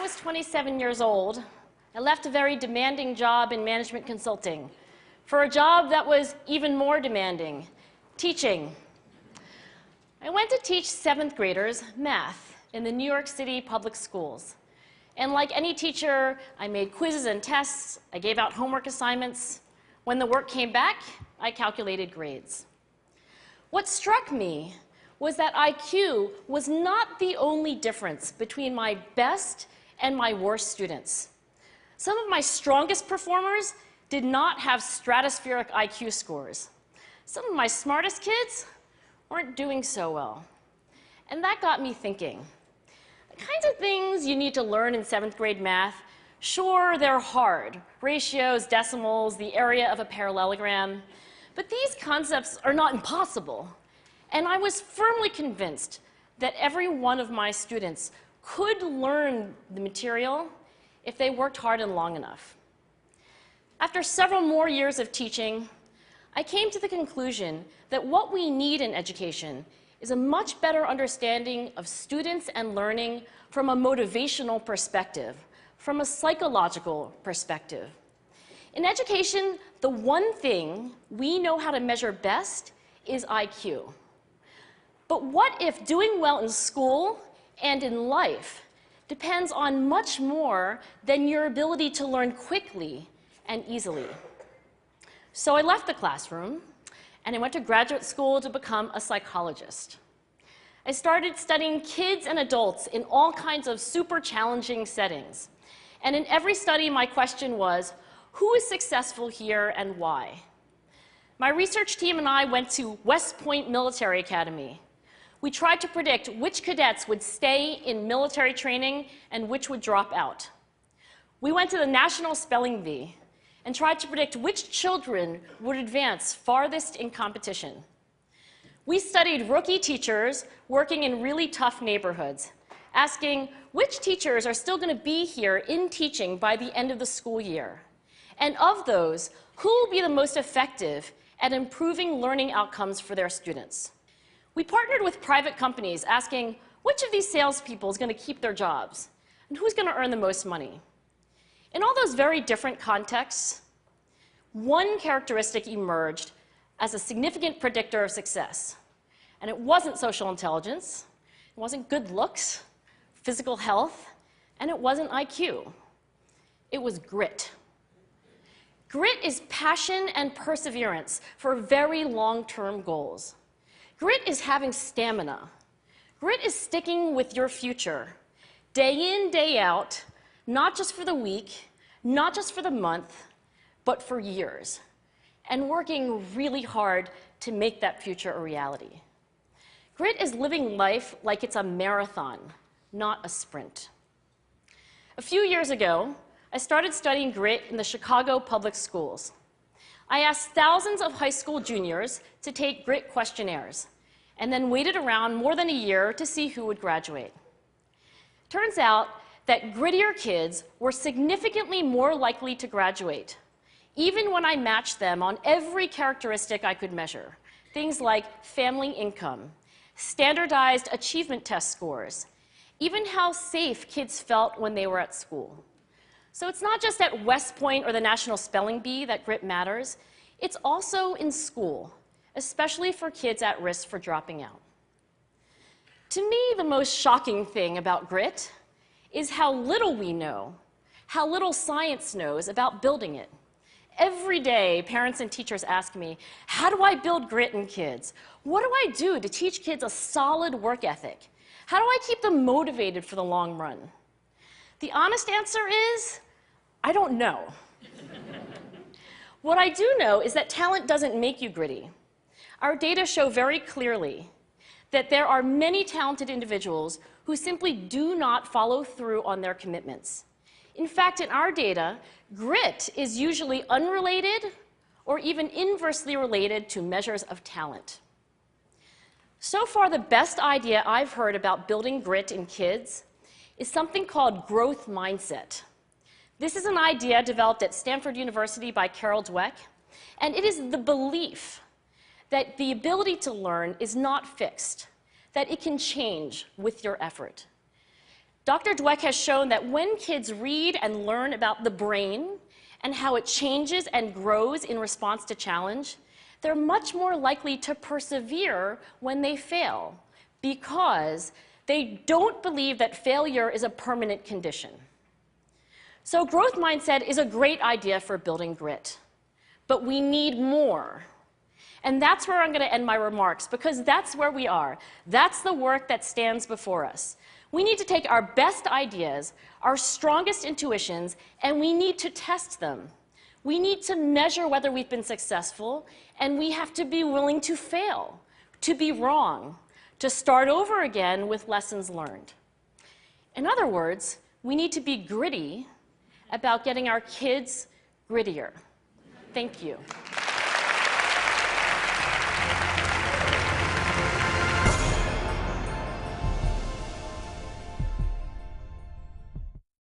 was 27 years old, I left a very demanding job in management consulting for a job that was even more demanding, teaching. I went to teach 7th graders math in the New York City public schools. And like any teacher, I made quizzes and tests, I gave out homework assignments. When the work came back, I calculated grades. What struck me was that IQ was not the only difference between my best and my worst students. Some of my strongest performers did not have stratospheric IQ scores. Some of my smartest kids weren't doing so well. And that got me thinking. The kinds of things you need to learn in 7th grade math, sure, they're hard. Ratios, decimals, the area of a parallelogram. But these concepts are not impossible. And I was firmly convinced that every one of my students could learn the material if they worked hard and long enough. After several more years of teaching, I came to the conclusion that what we need in education is a much better understanding of students and learning from a motivational perspective, from a psychological perspective. In education, the one thing we know how to measure best is IQ. But what if doing well in school and in life depends on much more than your ability to learn quickly and easily? So I left the classroom and I went to graduate school to become a psychologist. I started studying kids and adults in all kinds of super challenging settings. And in every study, my question was, who is successful here and why? My research team and I went to West Point Military Academy. We tried to predict which cadets would stay in military training and which would drop out. We went to the National Spelling Bee and tried to predict which children would advance farthest in competition. We studied rookie teachers working in really tough neighborhoods, asking which teachers are still going to be here in teaching by the end of the school year. And of those, who will be the most effective at improving learning outcomes for their students? We partnered with private companies, asking which of these salespeople is going to keep their jobs and who's going to earn the most money. In all those very different contexts, one characteristic emerged as a significant predictor of success. And it wasn't social intelligence, it wasn't good looks, physical health, and it wasn't IQ. It was grit. Grit is passion and perseverance for very long-term goals. Grit is having stamina. Grit is sticking with your future, day in, day out, not just for the week, not just for the month, but for years, and working really hard to make that future a reality. Grit is living life like it's a marathon, not a sprint. A few years ago, I started studying grit in the Chicago public schools. I asked thousands of high school juniors to take grit questionnaires, and then waited around more than a year to see who would graduate. Turns out that grittier kids were significantly more likely to graduate, even when I matched them on every characteristic I could measure, things like family income, standardized achievement test scores, even how safe kids felt when they were at school. So it's not just at West Point or the National Spelling Bee that grit matters, it's also in school, especially for kids at risk for dropping out. To me, the most shocking thing about grit is how little we know, how little science knows about building it. Every day, parents and teachers ask me, how do I build grit in kids? What do I do to teach kids a solid work ethic? How do I keep them motivated for the long run? The honest answer is, I don't know. What I do know is that talent doesn't make you gritty. Our data show very clearly that there are many talented individuals who simply do not follow through on their commitments. In fact, in our data, grit is usually unrelated or even inversely related to measures of talent. So far, the best idea I've heard about building grit in kids is something called growth mindset. This is an idea developed at Stanford University by Carol Dweck, and it is the belief that the ability to learn is not fixed, that it can change with your effort. Dr. Dweck has shown that when kids read and learn about the brain and how it changes and grows in response to challenge, they're much more likely to persevere when they fail because they don't believe that failure is a permanent condition. So growth mindset is a great idea for building grit, but we need more. And that's where I'm going to end my remarks, because that's where we are. That's the work that stands before us. We need to take our best ideas, our strongest intuitions, and we need to test them. We need to measure whether we've been successful, and we have to be willing to fail, to be wrong, to start over again with lessons learned. In other words, we need to be gritty about getting our kids grittier. Thank you.